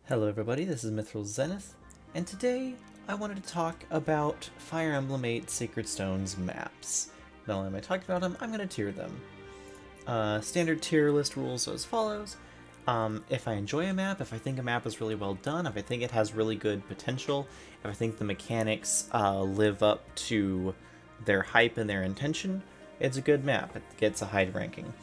Hello everybody, this is Mithril Zenith, and today I wanted to talk about Fire Emblem 8 Sacred Stones maps. Not only am I talking about them, I'm going to tier them. Standard tier list rules are as follows. If I enjoy a map, if I think a map is really well done, if I think it has really good potential, if I think the mechanics live up to their hype and their intention, it's a good map. It gets a high ranking.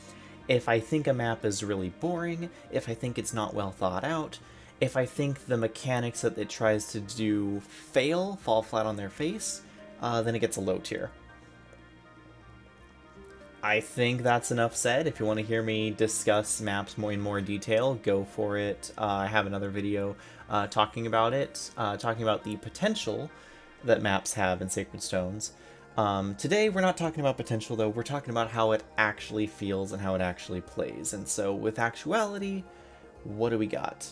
If I think a map is really boring, if I think it's not well thought out, if I think the mechanics that it tries to do fall flat on their face, then it gets a low tier. I think that's enough said. If you want to hear me discuss maps in more detail, go for it. I have another video talking about it, talking about the potential that maps have in Sacred Stones. Today, we're not talking about potential, though. We're talking about how it actually feels and how it actually plays. And so, with actuality, what do we got?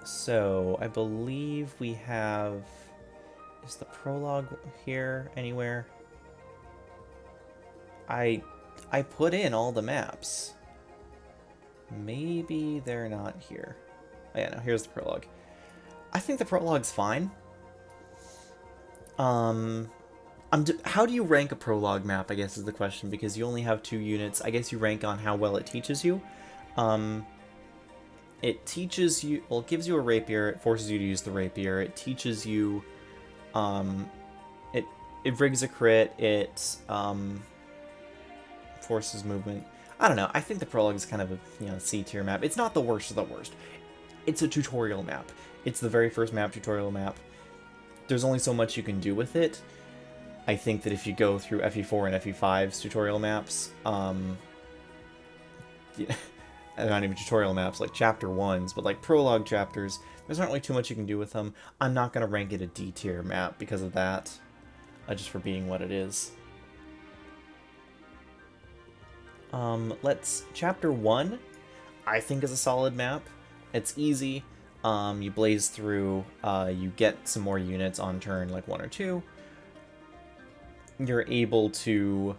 So, I believe we have... Is the prologue here anywhere? I put in all the maps. Maybe they're not here. Oh yeah, no, here's the prologue. I think the prologue's fine. How do you rank a prologue map, I guess is the question, because you only have 2 units. I guess you rank on how well it teaches you. It teaches you, well, it gives you a rapier, it forces you to use the rapier, it teaches you, it rigs a crit, it, forces movement. I don't know, I think the prologue is kind of a, C tier map. It's not the worst of the worst. It's a tutorial map. It's the very first map tutorial map. There's only so much you can do with it. I think that if you go through FE4 and FE5's tutorial maps, not even tutorial maps, like chapter 1s, but like prologue chapters, there's not really too much you can do with them. I'm not going to rank it a D tier map because of that, just for being what it is. Chapter 1, I think is a solid map. It's easy. You blaze through, you get some more units on turn, like 1 or 2. You're able to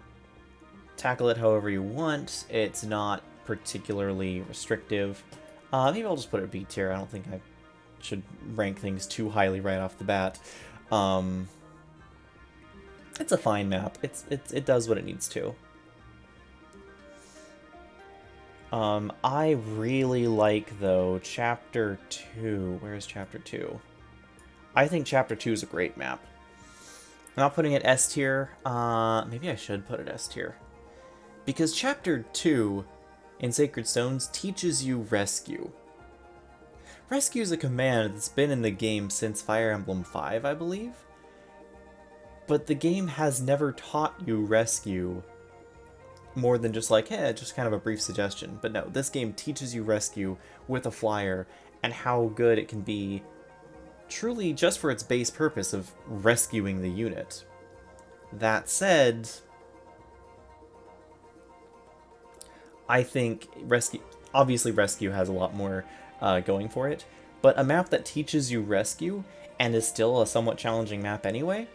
tackle it however you want. It's not particularly restrictive. Maybe I'll just put it B tier. I don't think I should rank things too highly right off the bat. It's a fine map. It does what it needs to. I really like, though, Chapter 2. Where's Chapter 2? I think Chapter 2 is a great map. I'm not putting it S tier. Maybe I should put it S tier. Because Chapter 2 in Sacred Stones teaches you Rescue. Rescue is a command that's been in the game since Fire Emblem 5, I believe. But the game has never taught you Rescue more than just like, hey, just kind of a brief suggestion. But no, this game teaches you Rescue with a flyer and how good it can be truly just for its base purpose of rescuing the unit. That said, I think obviously Rescue has a lot more going for it, but a map that teaches you Rescue and is still a somewhat challenging map anyway,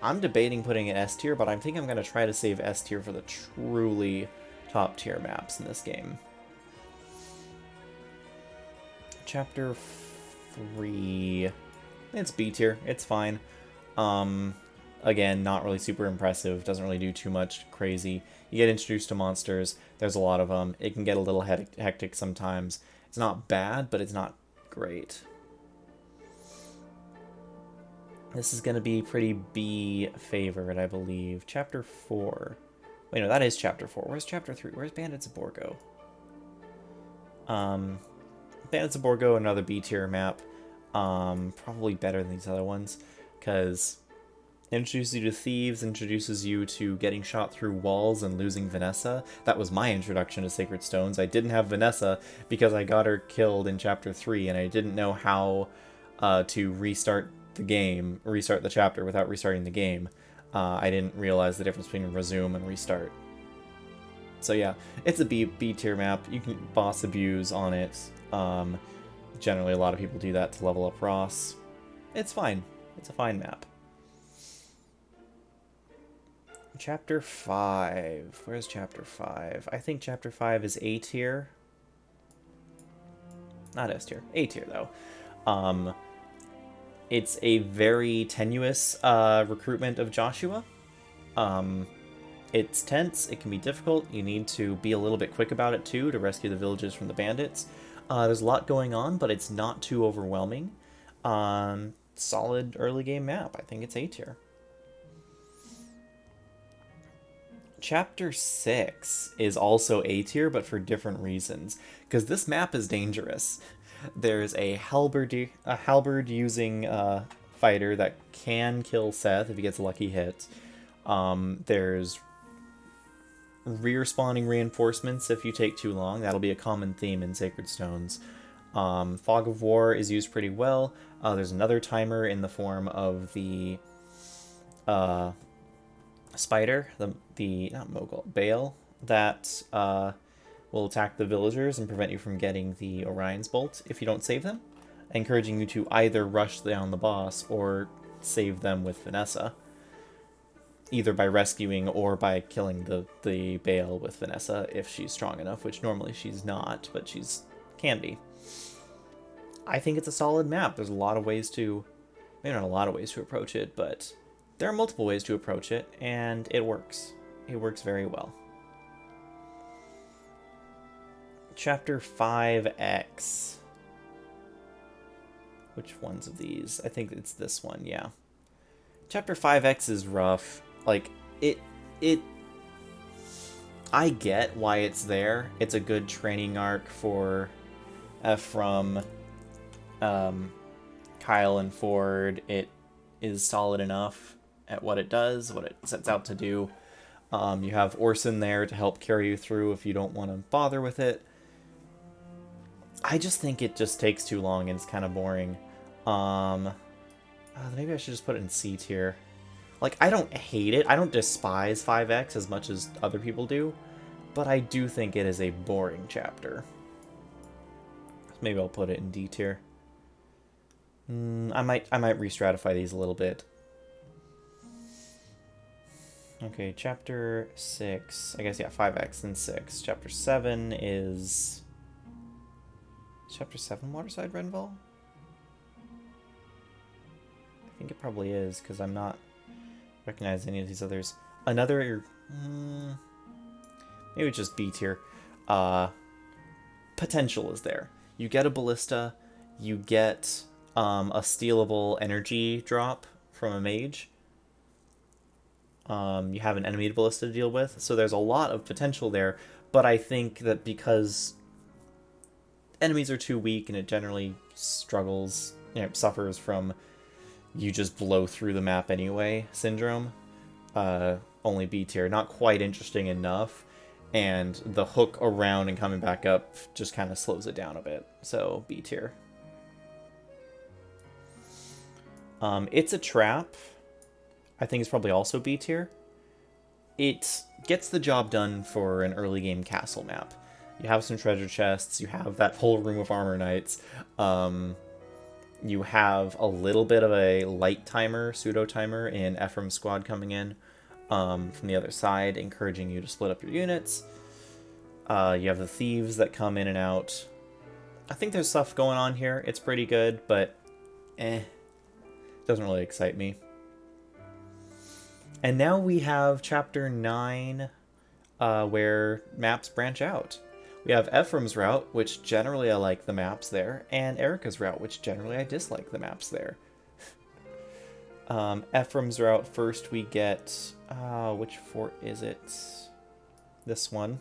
I'm debating putting it S tier, but I think I'm going to try to save S tier for the truly top tier maps in this game. Chapter 3. It's B tier. It's fine. Again, not really super impressive. Doesn't really do too much crazy. You get introduced to monsters. There's a lot of them. It can get a little hectic sometimes. It's not bad, but it's not great. This is going to be pretty B favorite, I believe. Chapter 4. Wait, no, that is Chapter 4. Where's Chapter 3? Where's Bandits of Borgo? Bandits of Borgo, another B tier map. Probably better than these other ones, because it introduces you to thieves, introduces you to getting shot through walls and losing Vanessa. That was my introduction to Sacred Stones. I didn't have Vanessa because I got her killed in Chapter 3, and I didn't know how to restart the chapter without restarting the game. I didn't realize the difference between resume and restart. So yeah, it's a B tier map. You can boss abuse on it. Generally, a lot of people do that to level up Ross. It's fine. It's a fine map. Chapter 5. Where's Chapter 5? I think Chapter 5 is A tier. not S tier, A tier though. It's a very tenuous recruitment of Joshua. It's tense, it can be difficult, you need to be a little bit quick about it too to rescue the villages from the bandits. There's a lot going on, but it's not too overwhelming. Solid early game map, I think it's A tier. Chapter 6 is also A tier, but for different reasons, because this map is dangerous. There's a halberd using fighter that can kill Seth if he gets a lucky hit. There's rear spawning reinforcements if you take too long. That'll be a common theme in Sacred Stones. Fog of War is used pretty well. There's another timer in the form of the spider, the not Mogul, Bale, that will attack the villagers and prevent you from getting the Orion's Bolt if you don't save them, encouraging you to either rush down the boss or save them with Vanessa, either by rescuing or by killing the Bale with Vanessa if she's strong enough, which normally she's not, but she's can be. I think it's a solid map. There's a lot of ways to, maybe not a lot of ways to approach it, but there are multiple ways to approach it, and it works. It works very well. Chapter 5X. Which ones of these? I think it's this one, yeah. Chapter 5X is rough. Like, I get why it's there. It's a good training arc for Ephraim, Kyle, and Ford. It is solid enough at what it does, what it sets out to do. You have Orson there to help carry you through if you don't want to bother with it. I just think it just takes too long and it's kind of boring. Maybe I should just put it in C tier. Like, I don't hate it. I don't despise 5X as much as other people do, but I do think it is a boring chapter. Maybe I'll put it in D tier. I might re-stratify these a little bit. Okay, chapter 6. I guess, yeah, 5X and 6. Chapter 7 is... Chapter 7 Waterside Renval? I think it probably is, because I'm not recognizing any of these others. Another... maybe just B tier. Potential is there. You get a ballista, you get a stealable energy drop from a mage. You have an enemy ballista to deal with, so there's a lot of potential there, but I think that because enemies are too weak and it generally struggles, suffers from you just blow through the map anyway syndrome, only B tier. Not quite interesting enough, and the hook around and coming back up just kind of slows it down a bit, so B tier. It's a Trap. I think it's probably also B tier. It gets the job done for an early game castle map. You have some treasure chests, you have that whole room of armor knights, you have a little bit of a light timer, pseudo timer in Ephraim's squad coming in from the other side, encouraging you to split up your units. You have the thieves that come in and out. I think there's stuff going on here. It's pretty good, but doesn't really excite me. And now we have chapter 9, where maps branch out. We have Ephraim's route, which generally I like the maps there, and Erica's route, which generally I dislike the maps there. Ephraim's route, first we get... which fort is it? This one.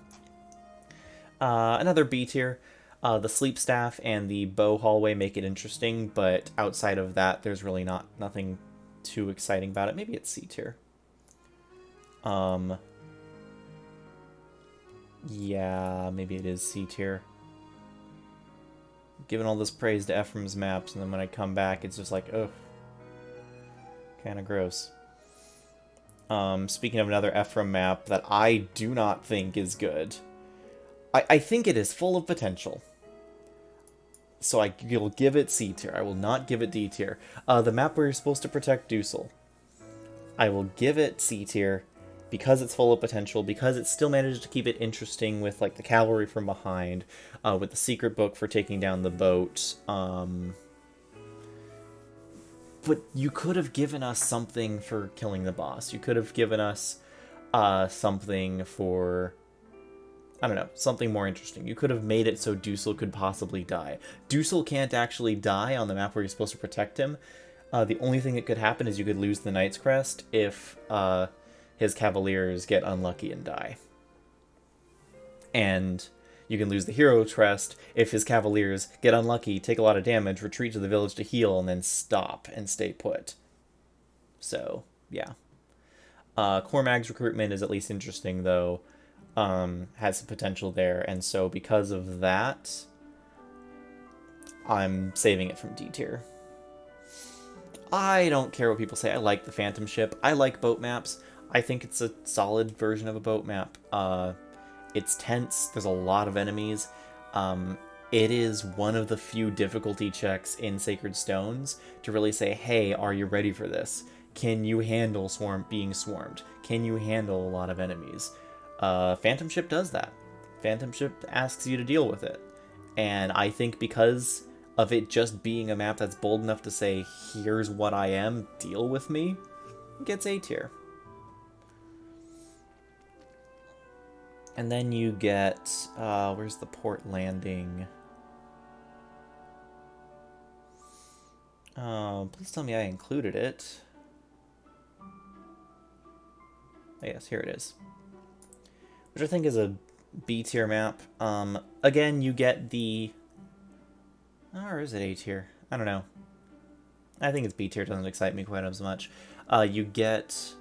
Another B tier. The sleep staff and the bow hallway make it interesting, but outside of that, there's really nothing too exciting about it. Maybe it's C tier. Yeah, maybe it is C tier. Giving all this praise to Ephraim's maps, and then when I come back, it's just like, ugh. Kind of gross. Speaking of another Ephraim map that I do not think is good. I think it is full of potential. So I will give it C tier. I will not give it D tier. The map where you're supposed to protect Dusel. I will give it C tier because it's full of potential, because it still manages to keep it interesting with like the cavalry from behind, with the secret book for taking down the boat. But you could have given us something for killing the boss. You could have given us something for, I don't know, something more interesting. You could have made it so Dusel could possibly die. Dusel can't actually die on the map where you're supposed to protect him. The only thing that could happen is you could lose the Knight's Crest if his Cavaliers get unlucky and die. And you can lose the Hero's Crest if his Cavaliers get unlucky, take a lot of damage, retreat to the village to heal, and then stop and stay put. So, yeah. Cormag's recruitment is at least interesting, though. Has some potential there, and so because of that, I'm saving it from D tier. I don't care what people say. I like the Phantom Ship. I like boat maps. I think it's a solid version of a boat map. It's tense. There's a lot of enemies. It is one of the few difficulty checks in Sacred Stones to really say, hey, are you ready for this? Can you handle being swarmed? Can you handle a lot of enemies? Phantom Ship does that. Phantom Ship asks you to deal with it. And I think because of it just being a map that's bold enough to say, here's what I am, deal with me, it gets A tier. And then you get, where's the port landing? Please tell me I included it. Oh, yes, here it is. Which I think is a B tier map. Again, you get the... Or is it A tier? I don't know. I think it's B tier. Doesn't excite me quite as much. You get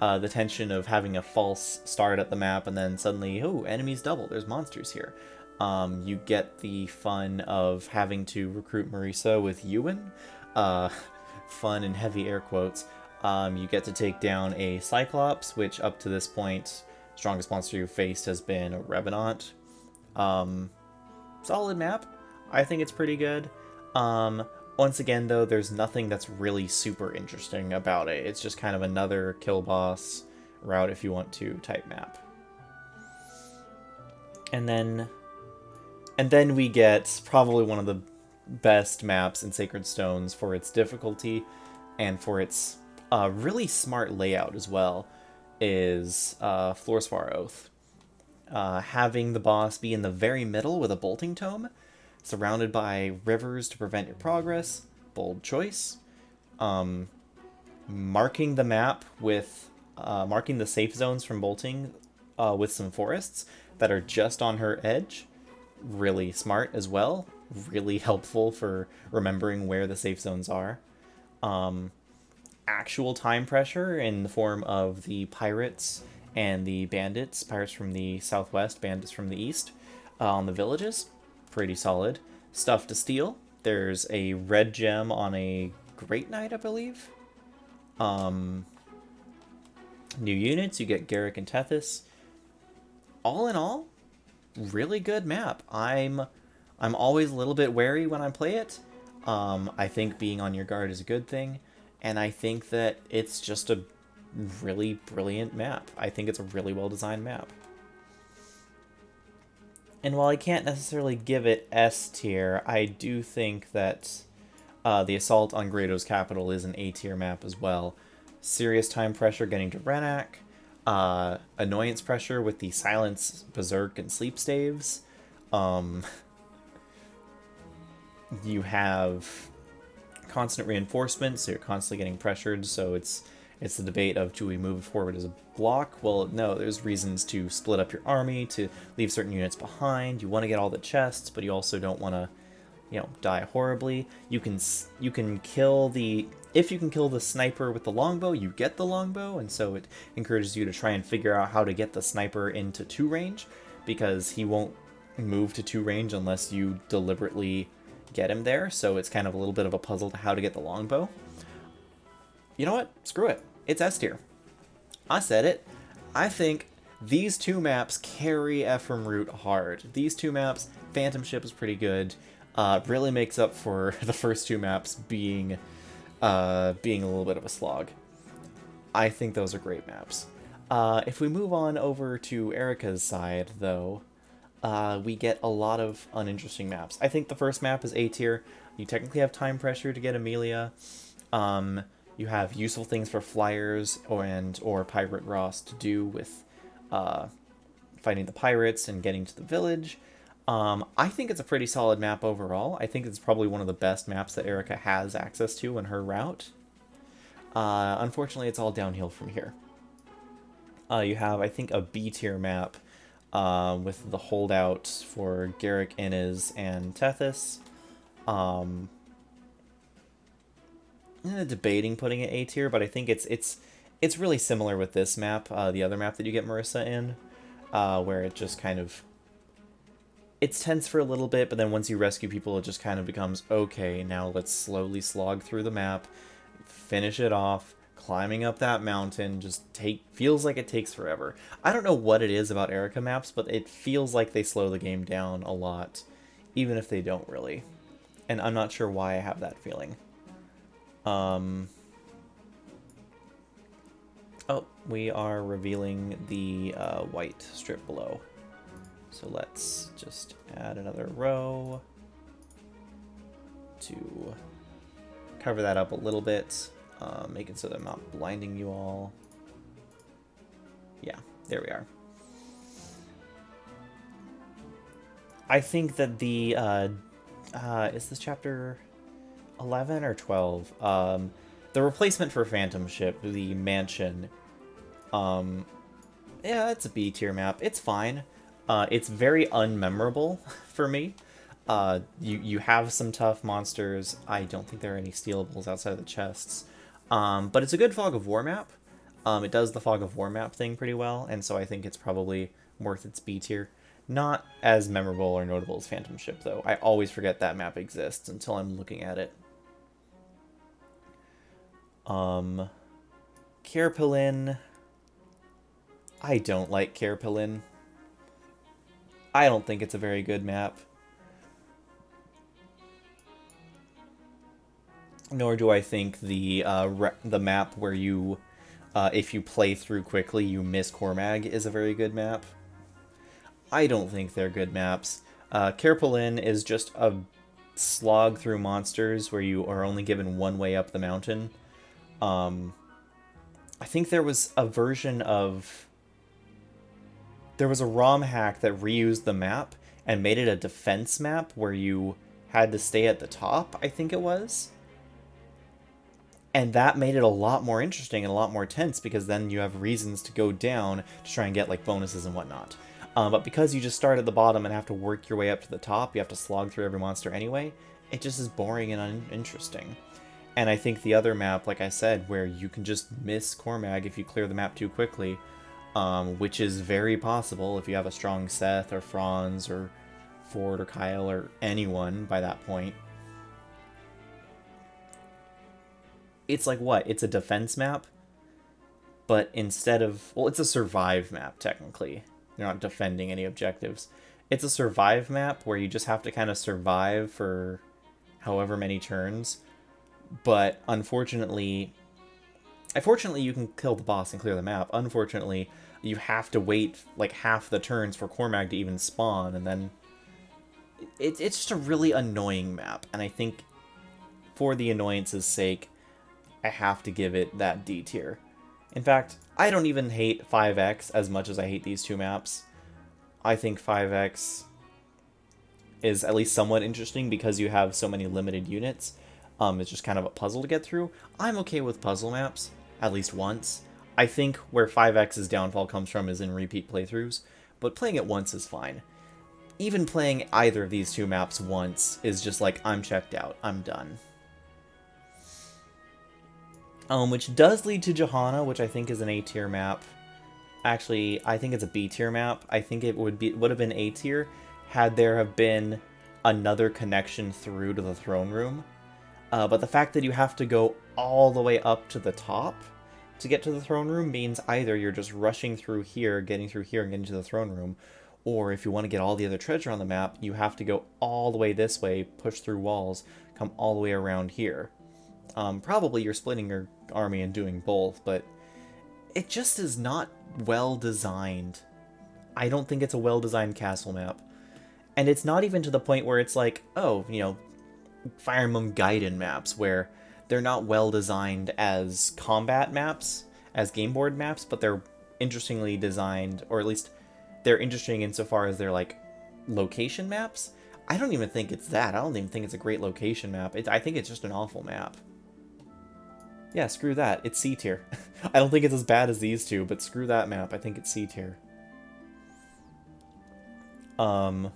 the tension of having a false start at the map and then suddenly, oh, enemies double. There's monsters here. You get the fun of having to recruit Marisa with Ewan. Fun in heavy air quotes. You get to take down a Cyclops, which up to this point, strongest monster you've faced has been a Revenant. Solid map. I think it's pretty good. Once again, though, there's nothing that's really super interesting about it. It's just kind of another kill boss route if you want to type map. And then we get probably one of the best maps in Sacred Stones for its difficulty and for its really smart layout as well, is Florsvar Oath. Having the boss be in the very middle with a bolting tome, surrounded by rivers to prevent your progress, bold choice. Marking the map with, marking the safe zones from bolting with some forests that are just on her edge, really smart as well, really helpful for remembering where the safe zones are. Actual time pressure in the form of the pirates and the bandits, pirates from the southwest, bandits from the east, on the villages. Pretty solid. Stuff to steal. There's a red gem on a Great Knight, I believe. New units, you get Garrick and Tethys. All in all, really good map. I'm always a little bit wary when I play it. I think being on your guard is a good thing, and I think that it's just a really brilliant map. I think it's a really well-designed map. And while I can't necessarily give it S tier, I do think that the Assault on Grado's Capital is an A tier map as well. Serious time pressure getting to Renak, annoyance pressure with the Silence, Berserk, and Sleep Staves. You have constant reinforcement, so you're constantly getting pressured, so it's the debate of, do we move forward as a block? Well, no, there's reasons to split up your army, to leave certain units behind. You want to get all the chests, but you also don't want to, die horribly. You can kill the... If you can kill the sniper with the longbow, you get the longbow, and so it encourages you to try and figure out how to get the sniper into 2 range, because he won't move to 2 range unless you deliberately get him there, so it's kind of a little bit of a puzzle to how to get the longbow. You know what? Screw it. It's S tier. I said it. I think these 2 maps carry Ephraim Root hard. These 2 maps, Phantom Ship is pretty good. Really makes up for the first 2 maps being a little bit of a slog. I think those are great maps. If we move on over to Erica's side, though, we get a lot of uninteresting maps. I think the first map is A tier. You technically have time pressure to get Amelia. Um, you have useful things for flyers or Pirate Ross to do with uh, fighting the pirates and getting to the village. I think it's a pretty solid map overall. I think it's probably one of the best maps that Erica has access to in her route. Unfortunately, it's all downhill from here. You have, I think, a B tier map with the holdouts for Garrick, Inez, and Tethys. Debating putting it A tier, but I think it's really similar with this map, the other map that you get Marissa in, where it just kind of it's tense for a little bit, but then once you rescue people, it just kind of becomes okay. Now let's slowly slog through the map, finish it off. Climbing up that mountain feels like it takes forever. I don't know what it is about Erica maps, but it feels like they slow the game down a lot, even if they don't really. And I'm not sure why I have that feeling. Oh, we are revealing the white strip below. So let's just add another row to cover that up a little bit. Make it so that I'm not blinding you all. Yeah, there we are. I think that the, is this chapter 11 or 12? The replacement for Phantom Ship, the mansion. Yeah, it's a B tier map. It's fine. It's very unmemorable for me. You have some tough monsters. I don't think there are any stealables outside of the chests. But it's a good Fog of War map. It does the Fog of War map thing pretty well, and so I think it's probably worth its B tier. Not as memorable or notable as Phantom Ship, though. I always forget that map exists until I'm looking at it. Kerpilin. I don't like Kerpilin. I don't think it's a very good map. Nor do I think the map where you, if you play through quickly, you miss Cormag is a very good map. I don't think they're good maps. Kerpilin is just a slog through monsters where you are only given one way up the mountain. I think there was a version of... There was a ROM hack that reused the map and made it a defense map where you had to stay at the top, I think it was. And that made it a lot more interesting and a lot more tense because then you have reasons to go down to try and get like bonuses and whatnot. But because you just start at the bottom and have to work your way up to the top, you have to slog through every monster anyway, it just is boring and uninteresting. And I think the other map, like I said, where you can just miss Cormag if you clear the map too quickly, which is very possible if you have a strong Seth or Franz or Ford or Kyle or anyone by that point. It's like what? It's a defense map, but instead of... Well, it's a survive map, technically. You're not defending any objectives. It's a survive map where you just have to kind of survive for however many turns. But unfortunately... Fortunately, you can kill the boss and clear the map. Unfortunately, you have to wait like half the turns for Cormag to even spawn, and then... It's just a really annoying map, and I think for the annoyance's sake, I have to give it that D tier. In fact, I don't even hate 5X as much as I hate these two maps. I think 5X is at least somewhat interesting because you have so many limited units. It's just kind of a puzzle to get through. I'm okay with puzzle maps, at least once. I think where 5X's downfall comes from is in repeat playthroughs, but playing it once is fine. Even playing either of these two maps once is just like, I'm checked out, I'm done. Which does lead to Johanna, which I think is an A tier map. Actually, I think it's a B tier map. I think it would have been A tier had there have been another connection through to the throne room. But the fact that you have to go all the way up to the top to get to the throne room means either you're just rushing through here, getting through here, and getting to the throne room, or if you want to get all the other treasure on the map, you have to go all the way this way, push through walls, come all the way around here. Probably you're splitting your army and doing both, but it just is not well designed. I don't think it's a well designed castle map. And it's not even to the point where it's like, oh, you know, Fire Emblem Gaiden maps, where they're not well designed as combat maps, as game board maps, but they're interestingly designed, or at least they're interesting insofar as they're like location maps. I don't even think it's that. I don't even think it's a great location map. I think it's just an awful map. Yeah, screw that. It's C tier. I don't think it's as bad as these two, but screw that map. I think it's C tier. What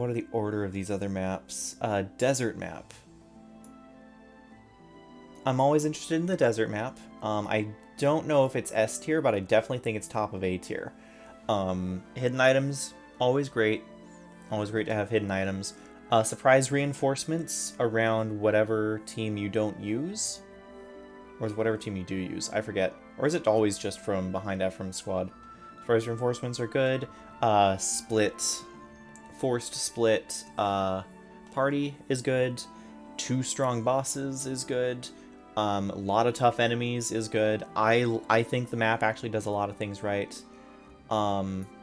are the order of these other maps? Desert map. I'm always interested in the desert map. I don't know if it's S tier, but I definitely think it's top of A tier. Hidden items, always great. Always great to have hidden items. Surprise reinforcements around whatever team you don't use. Or is whatever team you do use? I forget. Or is it always just from behind Ephraim's squad? Surprise reinforcements are good. Forced split party is good. 2 strong bosses is good. A lot of tough enemies is good. I think the map actually does a lot of things right.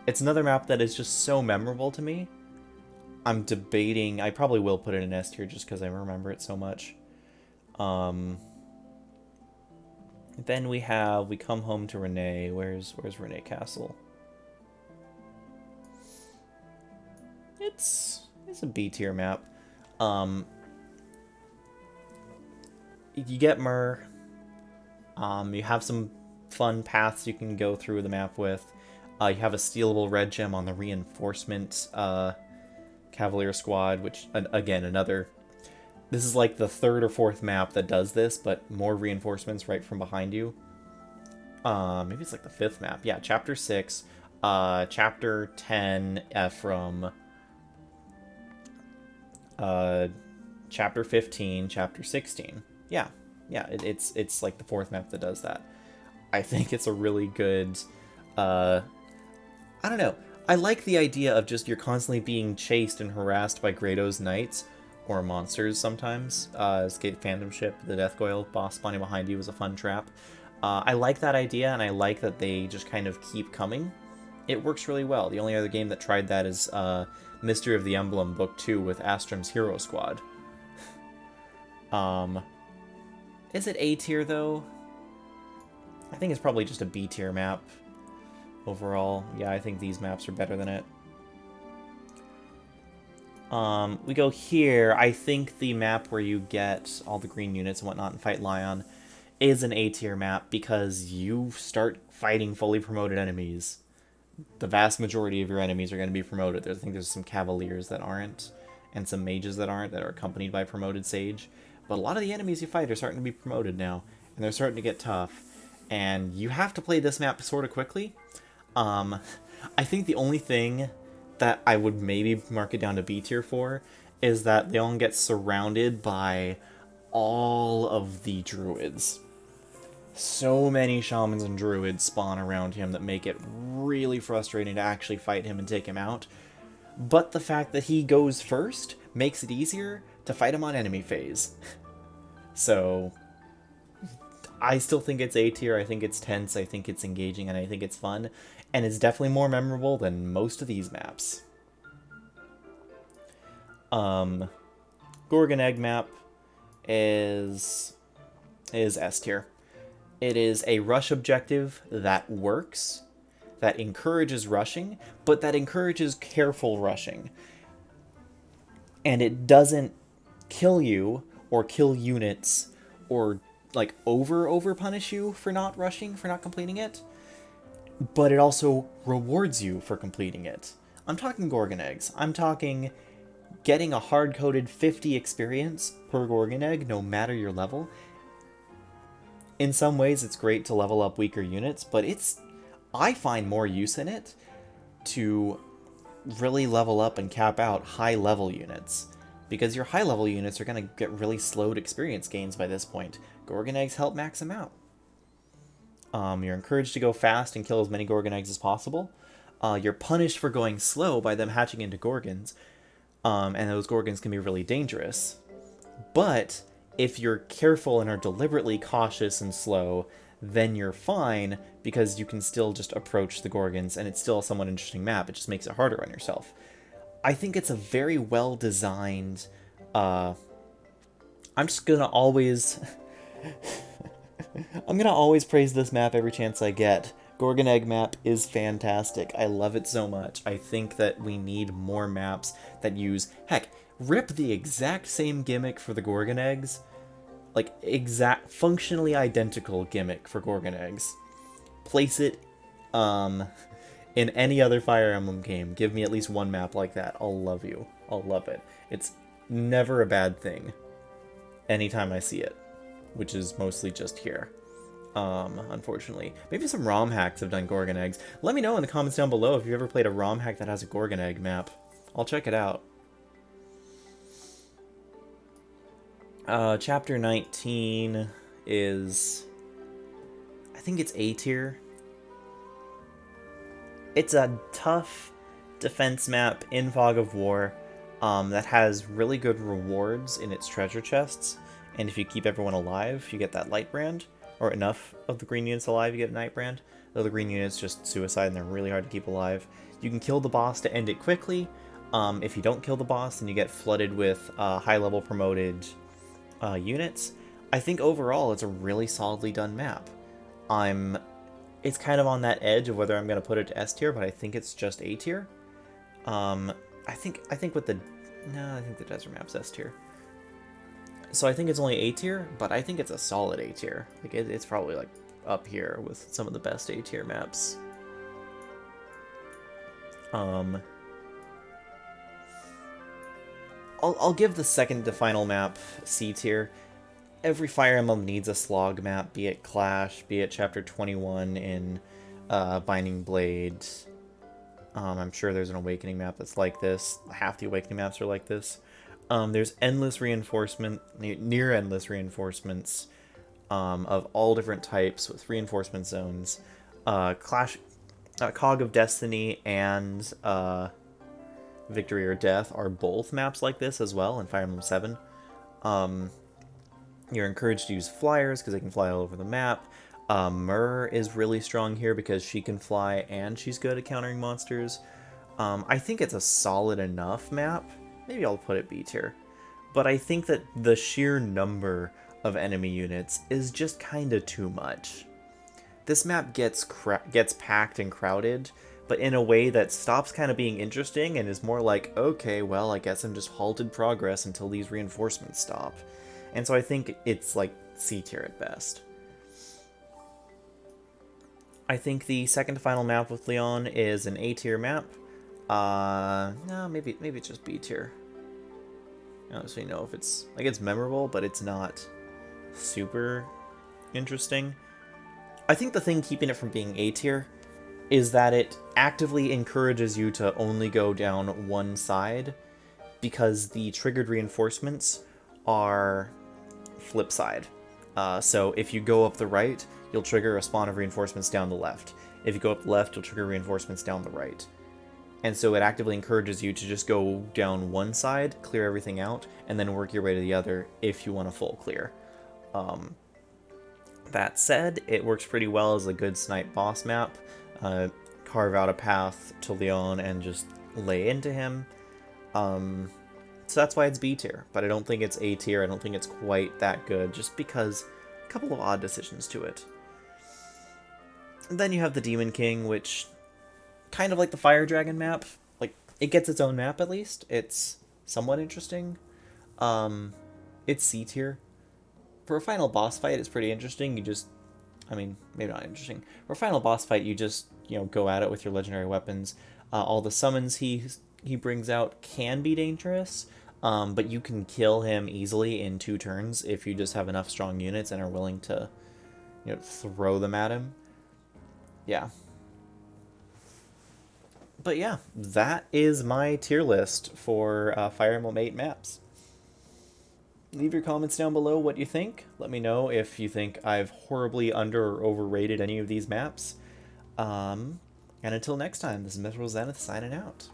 It's another map that is just so memorable to me. I'm debating. I probably will put it in S tier just because I remember it so much. Then we come home to Renee. Where's Renee Castle? It's a B tier map. You get Myrrh. You have some fun paths you can go through the map with. You have a stealable red gem on the reinforcement Cavalier squad, which again another. This is like the 3rd or 4th map that does this, but more reinforcements right from behind you. Maybe it's like the 5th map. Yeah, Chapter 6, Chapter 10 from Chapter 15, Chapter 16. Yeah, it's like the 4th map that does that. I think it's a really good. I don't know. I like the idea of just you're constantly being chased and harassed by Grado's knights, or monsters sometimes. Escape Phantom Ship, the Death Coil boss spawning behind you was a fun trap. I like that idea, and I like that they just kind of keep coming. It works really well. The only other game that tried that is Mystery of the Emblem Book 2 with Astrum's Hero Squad. Is it A tier, though? I think it's probably just a B tier map. Overall, yeah, I think these maps are better than it. We go here. I think the map where you get all the green units and whatnot and fight Lion is an A tier map because you start fighting fully promoted enemies. The vast majority of your enemies are going to be promoted. I think there's some Cavaliers that aren't, and some Mages that aren't, that are accompanied by promoted Sage. But a lot of the enemies you fight are starting to be promoted now, and they're starting to get tough. And you have to play this map sort of quickly. I think the only thing that I would maybe mark it down to B tier for is that Leon gets surrounded by all of the druids. So many shamans and druids spawn around him that make it really frustrating to actually fight him and take him out. But the fact that he goes first makes it easier to fight him on enemy phase. So I still think it's A tier. I think it's tense. I think it's engaging, and I think it's fun. And it's definitely more memorable than most of these maps. Gorgon Egg map is S tier. It is a rush objective that works, that encourages rushing, but that encourages careful rushing. And it doesn't kill you or kill units or like over punish you for not rushing, for not completing it, but it also rewards you for completing it. I'm talking Gorgon Eggs. I'm talking getting a hard-coded 50 experience per Gorgon Egg, no matter your level. In some ways, it's great to level up weaker units, but I find more use in it to really level up and cap out high-level units. Because your high-level units are going to get really slowed experience gains by this point. Gorgon Eggs help max them out. You're encouraged to go fast and kill as many Gorgon Eggs as possible. You're punished for going slow by them hatching into Gorgons. And those Gorgons can be really dangerous. But if you're careful and are deliberately cautious and slow, then you're fine, because you can still just approach the Gorgons, and it's still a somewhat interesting map. It just makes it harder on yourself. I think it's a very well designed. I'm just gonna always. I'm gonna always praise this map every chance I get. Gorgon Egg map is fantastic. I love it so much. I think that we need more maps that use, heck, rip the exact same gimmick for the Gorgon Eggs, like exact, functionally identical gimmick for Gorgon Eggs. Place it, in any other Fire Emblem game. Give me at least one map like that. I'll love you. I'll love it. It's never a bad thing anytime I see it, which is mostly just here. Unfortunately. Maybe some ROM hacks have done Gorgon Eggs. Let me know in the comments down below if you've ever played a ROM hack that has a Gorgon Egg map. I'll check it out. Chapter 19 is... I think it's A tier. It's a tough defense map in Fog of War that has really good rewards in its treasure chests. And if you keep everyone alive, you get that light brand. Or enough of the green units alive, you get a night brand. Though the green units just suicide and they're really hard to keep alive. You can kill the boss to end it quickly. If you don't kill the boss, then you get flooded with high-level promoted units. I think overall it's a really solidly done map. It's kind of on that edge of whether I'm going to put it to S tier, but I think it's just A tier. I think with the... No, I think the desert map's S tier. So I think it's only A tier, but I think it's a solid A tier. Like it's probably like up here with some of the best A tier maps. I'll give the second to final map C tier. Every Fire Emblem needs a slog map, be it Clash, be it Chapter 21 in Binding Blade. I'm sure there's an Awakening map that's like this. Half the Awakening maps are like this. There's endless reinforcement, near endless reinforcements of all different types with reinforcement zones. Cog of Destiny and Victory or Death are both maps like this as well in Fire Emblem 7. You're encouraged to use flyers because they can fly all over the map. Myrrh is really strong here because she can fly and she's good at countering monsters. I think it's a solid enough map. Maybe I'll put it B tier. But I think that the sheer number of enemy units is just kind of too much. This map gets packed and crowded, but in a way that stops kind of being interesting and is more like, okay, well, I guess I'm just halted progress until these reinforcements stop. And so I think it's like C tier at best. I think the second to final map with Leon is an A tier map. No, maybe it's just B tier. I don't actually know if it's memorable, but it's not super interesting. I think the thing keeping it from being A tier is that it actively encourages you to only go down one side because the triggered reinforcements are flip side. So if you go up the right, you'll trigger a spawn of reinforcements down the left. If you go up the left, you'll trigger reinforcements down the right. And so it actively encourages you to just go down one side, clear everything out, and then work your way to the other if you want a full clear. That said, it works pretty well as a good snipe boss map. Carve out a path to Leon and just lay into him. So that's why it's B tier, but I don't think it's A tier. I don't think it's quite that good, just because a couple of odd decisions to it. And then you have the Demon King, which... kind of like the Fire Dragon map. Like, it gets its own map at least. It's somewhat interesting. It's C tier. For a final boss fight, it's pretty interesting. You just, I mean, maybe not interesting. For a final boss fight, you just, go at it with your legendary weapons. All the summons he brings out can be dangerous, but you can kill him easily in 2 turns if you just have enough strong units and are willing to, throw them at him. Yeah. But yeah, that is my tier list for Fire Emblem 8 maps. Leave your comments down below what you think. Let me know if you think I've horribly under or overrated any of these maps. And until next time, this is Mithril Zenith signing out.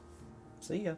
See ya.